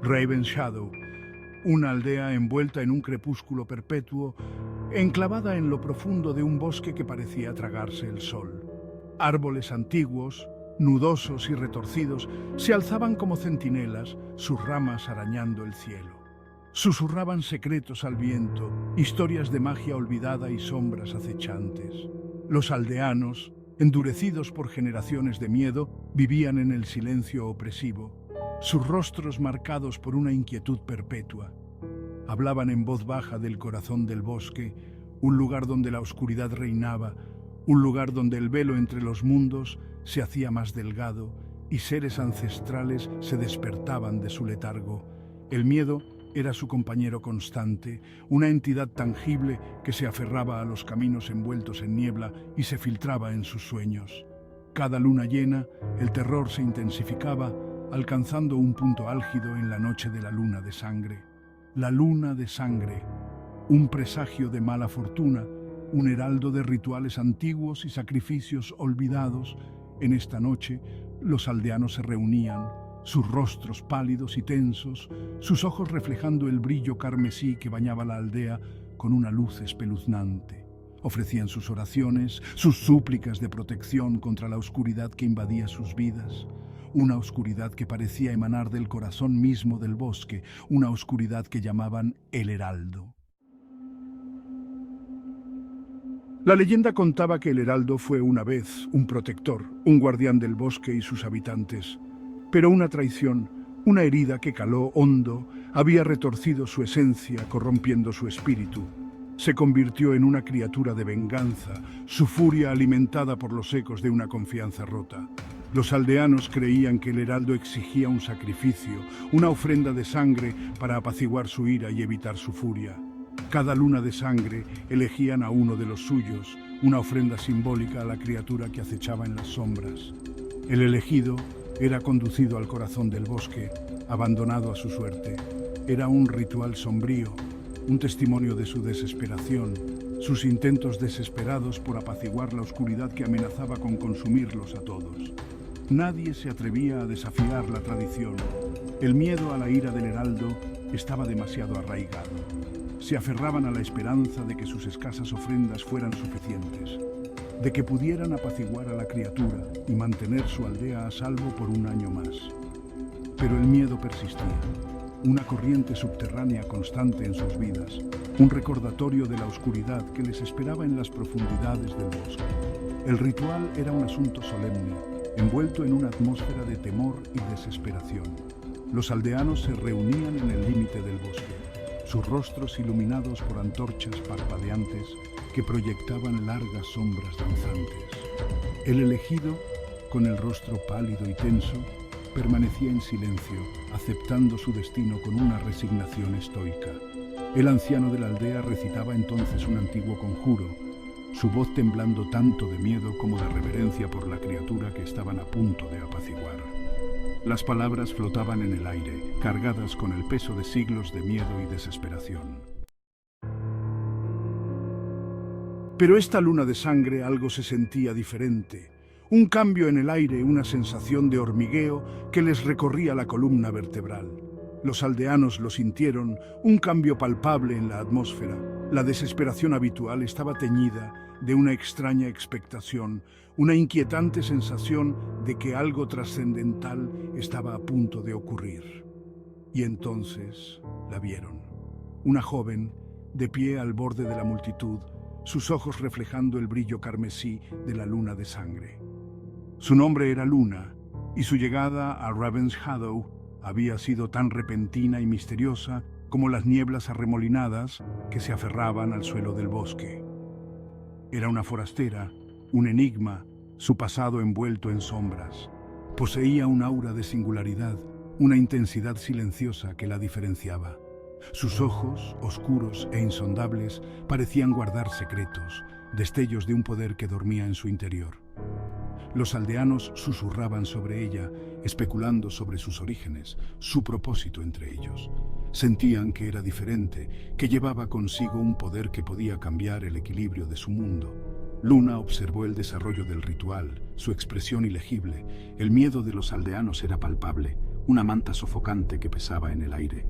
Raven's Shadow, una aldea envuelta en un crepúsculo perpetuo, enclavada en lo profundo de un bosque que parecía tragarse el sol. Árboles antiguos, nudosos y retorcidos, se alzaban como centinelas, sus ramas arañando el cielo. Susurraban secretos al viento, historias de magia olvidada y sombras acechantes. Los aldeanos, endurecidos por generaciones de miedo, vivían en el silencio opresivo, sus rostros marcados por una inquietud perpetua. Hablaban en voz baja del corazón del bosque, un lugar donde la oscuridad reinaba, un lugar donde el velo entre los mundos se hacía más delgado y seres ancestrales se despertaban de su letargo. El miedo era su compañero constante, una entidad tangible que se aferraba a los caminos envueltos en niebla y se filtraba en sus sueños. Cada luna llena, el terror se intensificaba, alcanzando un punto álgido en la noche de la luna de sangre. La luna de sangre, un presagio de mala fortuna, un heraldo de rituales antiguos y sacrificios olvidados. En esta noche, los aldeanos se reunían, sus rostros pálidos y tensos, sus ojos reflejando el brillo carmesí que bañaba la aldea con una luz espeluznante. Ofrecían sus oraciones, sus súplicas de protección contra la oscuridad que invadía sus vidas. Una oscuridad que parecía emanar del corazón mismo del bosque, una oscuridad que llamaban el Heraldo. La leyenda contaba que el Heraldo fue una vez un protector, un guardián del bosque y sus habitantes. Pero una traición, una herida que caló hondo, había retorcido su esencia, corrompiendo su espíritu. Se convirtió en una criatura de venganza, su furia alimentada por los ecos de una confianza rota. Los aldeanos creían que el Heraldo exigía un sacrificio, una ofrenda de sangre para apaciguar su ira y evitar su furia. Cada luna de sangre elegían a uno de los suyos, una ofrenda simbólica a la criatura que acechaba en las sombras. El elegido era conducido al corazón del bosque, abandonado a su suerte. Era un ritual sombrío, un testimonio de su desesperación, sus intentos desesperados por apaciguar la oscuridad que amenazaba con consumirlos a todos. Nadie se atrevía a desafiar la tradición. El miedo a la ira del Heraldo estaba demasiado arraigado. Se aferraban a la esperanza de que sus escasas ofrendas fueran suficientes, de que pudieran apaciguar a la criatura y mantener su aldea a salvo por un año más. Pero el miedo persistía, una corriente subterránea constante en sus vidas, un recordatorio de la oscuridad que les esperaba en las profundidades del bosque. El ritual era un asunto solemne, envuelto en una atmósfera de temor y desesperación. Los aldeanos se reunían en el límite del bosque, sus rostros iluminados por antorchas parpadeantes que proyectaban largas sombras danzantes. El elegido, con el rostro pálido y tenso, permanecía en silencio, aceptando su destino con una resignación estoica. El anciano de la aldea recitaba entonces un antiguo conjuro, su voz temblando tanto de miedo como de reverencia por la criatura que estaban a punto de apaciguar. Las palabras flotaban en el aire, cargadas con el peso de siglos de miedo y desesperación. Pero esta luna de sangre algo se sentía diferente. Un cambio en el aire, una sensación de hormigueo que les recorría la columna vertebral. Los aldeanos lo sintieron, un cambio palpable en la atmósfera. La desesperación habitual estaba teñida de una extraña expectación, una inquietante sensación de que algo trascendental estaba a punto de ocurrir. Y entonces la vieron. Una joven, de pie al borde de la multitud, sus ojos reflejando el brillo carmesí de la luna de sangre. Su nombre era Luna, y su llegada a Raven's Shadow había sido tan repentina y misteriosa como las nieblas arremolinadas que se aferraban al suelo del bosque. Era una forastera, un enigma, su pasado envuelto en sombras. Poseía un aura de singularidad, una intensidad silenciosa que la diferenciaba. Sus ojos, oscuros e insondables, parecían guardar secretos, destellos de un poder que dormía en su interior. Los aldeanos susurraban sobre ella, especulando sobre sus orígenes, su propósito entre ellos. Sentían que era diferente, que llevaba consigo un poder que podía cambiar el equilibrio de su mundo. Luna observó el desarrollo del ritual, su expresión ilegible. El miedo de los aldeanos era palpable, una manta sofocante que pesaba en el aire,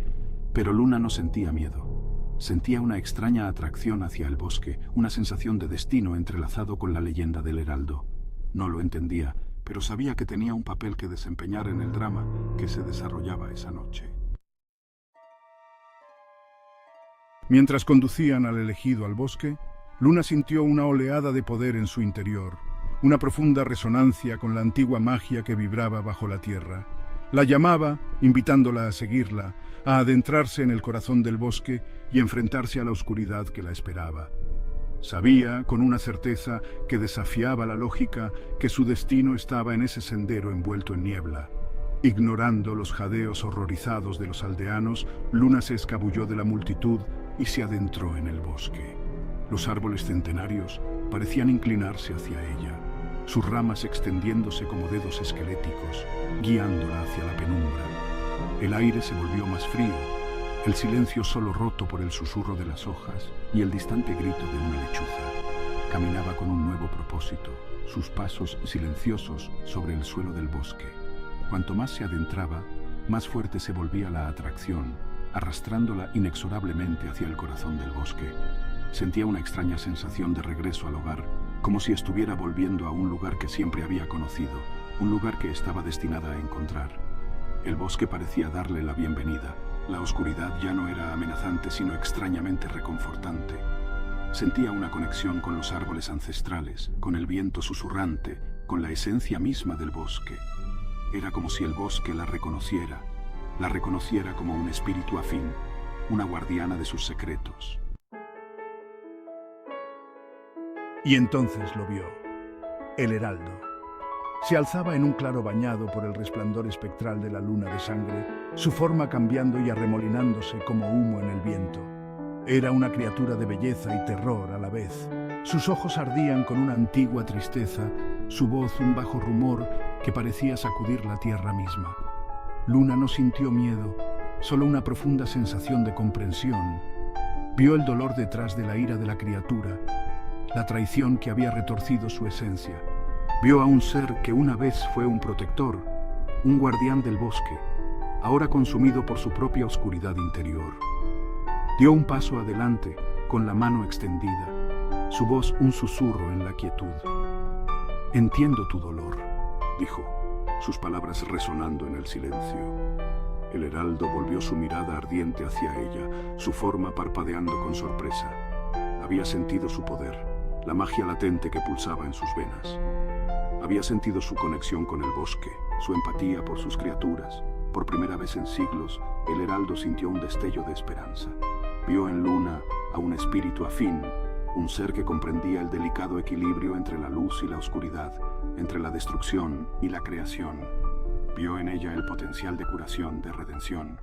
pero Luna no sentía miedo. Sentía una extraña atracción hacia el bosque, una sensación de destino entrelazado con la leyenda del Heraldo. No lo entendía, pero sabía que tenía un papel que desempeñar en el drama que se desarrollaba esa noche. Mientras conducían al elegido al bosque, Luna sintió una oleada de poder en su interior, una profunda resonancia con la antigua magia que vibraba bajo la tierra. La llamaba, invitándola a seguirla, a adentrarse en el corazón del bosque y enfrentarse a la oscuridad que la esperaba. Sabía, con una certeza que desafiaba la lógica, que su destino estaba en ese sendero envuelto en niebla. Ignorando los jadeos horrorizados de los aldeanos, Luna se escabulló de la multitud y se adentró en el bosque. Los árboles centenarios parecían inclinarse hacia ella, sus ramas extendiéndose como dedos esqueléticos, guiándola hacia la penumbra. El aire se volvió más frío, el silencio solo roto por el susurro de las hojas y el distante grito de una lechuza. Caminaba con un nuevo propósito, sus pasos silenciosos sobre el suelo del bosque. Cuanto más se adentraba, más fuerte se volvía la atracción, arrastrándola inexorablemente hacia el corazón del bosque. Sentía una extraña sensación de regreso al hogar, como si estuviera volviendo a un lugar que siempre había conocido, un lugar que estaba destinada a encontrar. El bosque parecía darle la bienvenida. La oscuridad ya no era amenazante, sino extrañamente reconfortante. Sentía una conexión con los árboles ancestrales, con el viento susurrante, con la esencia misma del bosque. Era como si el bosque la reconociera como un espíritu afín, una guardiana de sus secretos. Y entonces lo vio, el Heraldo. Se alzaba en un claro bañado por el resplandor espectral de la luna de sangre, su forma cambiando y arremolinándose como humo en el viento. Era una criatura de belleza y terror a la vez. Sus ojos ardían con una antigua tristeza, su voz un bajo rumor que parecía sacudir la tierra misma. Luna no sintió miedo, solo una profunda sensación de comprensión. Vio el dolor detrás de la ira de la criatura, la traición que había retorcido su esencia. Vio a un ser que una vez fue un protector, un guardián del bosque, ahora consumido por su propia oscuridad interior. Dio un paso adelante, con la mano extendida, su voz un susurro en la quietud. «Entiendo tu dolor», dijo, sus palabras resonando en el silencio. El Heraldo volvió su mirada ardiente hacia ella, su forma parpadeando con sorpresa. Había sentido su poder, la magia latente que pulsaba en sus venas. Había sentido su conexión con el bosque, su empatía por sus criaturas. Por primera vez en siglos, el Heraldo sintió un destello de esperanza. Vio en Luna a un espíritu afín, un ser que comprendía el delicado equilibrio entre la luz y la oscuridad, entre la destrucción y la creación. Vio en ella el potencial de curación, de redención.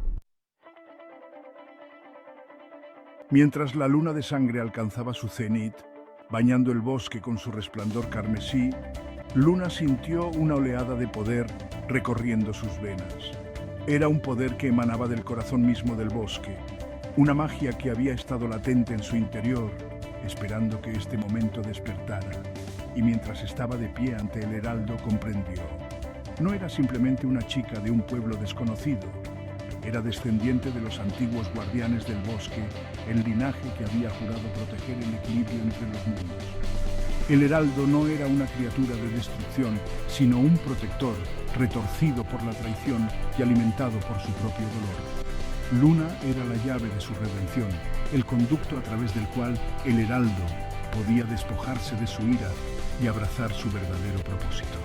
Mientras la luna de sangre alcanzaba su cenit, bañando el bosque con su resplandor carmesí, Luna sintió una oleada de poder recorriendo sus venas. Era un poder que emanaba del corazón mismo del bosque, una magia que había estado latente en su interior, esperando que este momento despertara. Y mientras estaba de pie ante el Heraldo, comprendió. No era simplemente una chica de un pueblo desconocido. Era descendiente de los antiguos guardianes del bosque, el linaje que había jurado proteger el equilibrio entre los mundos. El Heraldo no era una criatura de destrucción, sino un protector, retorcido por la traición y alimentado por su propio dolor. Luna era la llave de su redención, el conducto a través del cual el Heraldo podía despojarse de su ira y abrazar su verdadero propósito.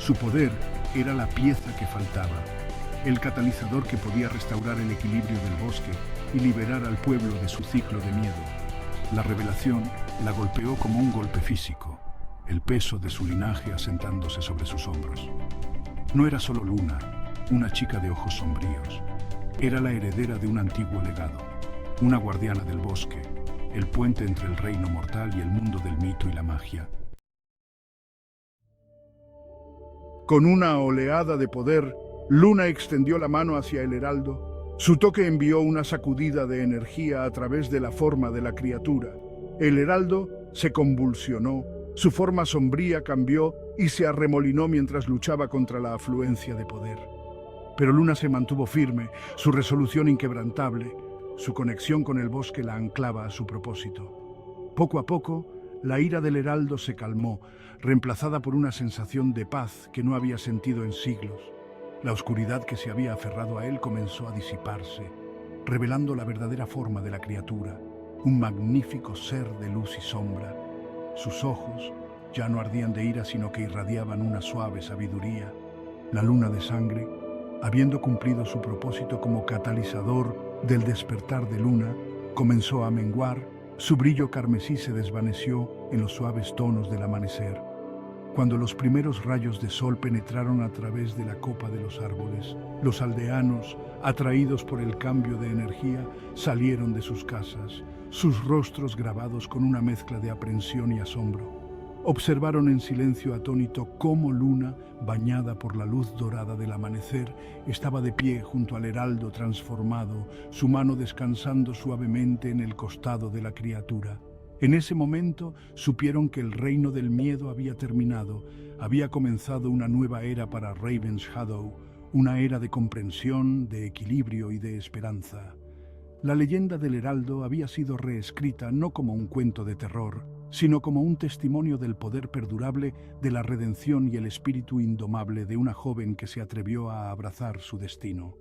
Su poder era la pieza que faltaba, el catalizador que podía restaurar el equilibrio del bosque y liberar al pueblo de su ciclo de miedo. La revelación la golpeó como un golpe físico, el peso de su linaje asentándose sobre sus hombros. No era solo Luna, una chica de ojos sombríos. Era la heredera de un antiguo legado, una guardiana del bosque, el puente entre el reino mortal y el mundo del mito y la magia. Con una oleada de poder, Luna extendió la mano hacia el Heraldo. Su toque envió una sacudida de energía a través de la forma de la criatura. El Heraldo se convulsionó, su forma sombría cambió y se arremolinó mientras luchaba contra la afluencia de poder. Pero Luna se mantuvo firme, su resolución inquebrantable, su conexión con el bosque la anclaba a su propósito. Poco a poco, la ira del heraldo se calmó, reemplazada por una sensación de paz que no había sentido en siglos. La oscuridad que se había aferrado a él comenzó a disiparse, revelando la verdadera forma de la criatura, un magnífico ser de luz y sombra. Sus ojos ya no ardían de ira, sino que irradiaban una suave sabiduría. La luna de sangre, habiendo cumplido su propósito como catalizador del despertar de Luna, comenzó a menguar. Su brillo carmesí se desvaneció en los suaves tonos del amanecer. Cuando los primeros rayos de sol penetraron a través de la copa de los árboles, los aldeanos, atraídos por el cambio de energía, salieron de sus casas, sus rostros grabados con una mezcla de aprensión y asombro. Observaron en silencio atónito cómo Luna, bañada por la luz dorada del amanecer, estaba de pie junto al heraldo transformado, su mano descansando suavemente en el costado de la criatura. En ese momento supieron que el reino del miedo había terminado, había comenzado una nueva era para Ravenshadow, una era de comprensión, de equilibrio y de esperanza. La leyenda del heraldo había sido reescrita no como un cuento de terror, sino como un testimonio del poder perdurable de la redención y el espíritu indomable de una joven que se atrevió a abrazar su destino.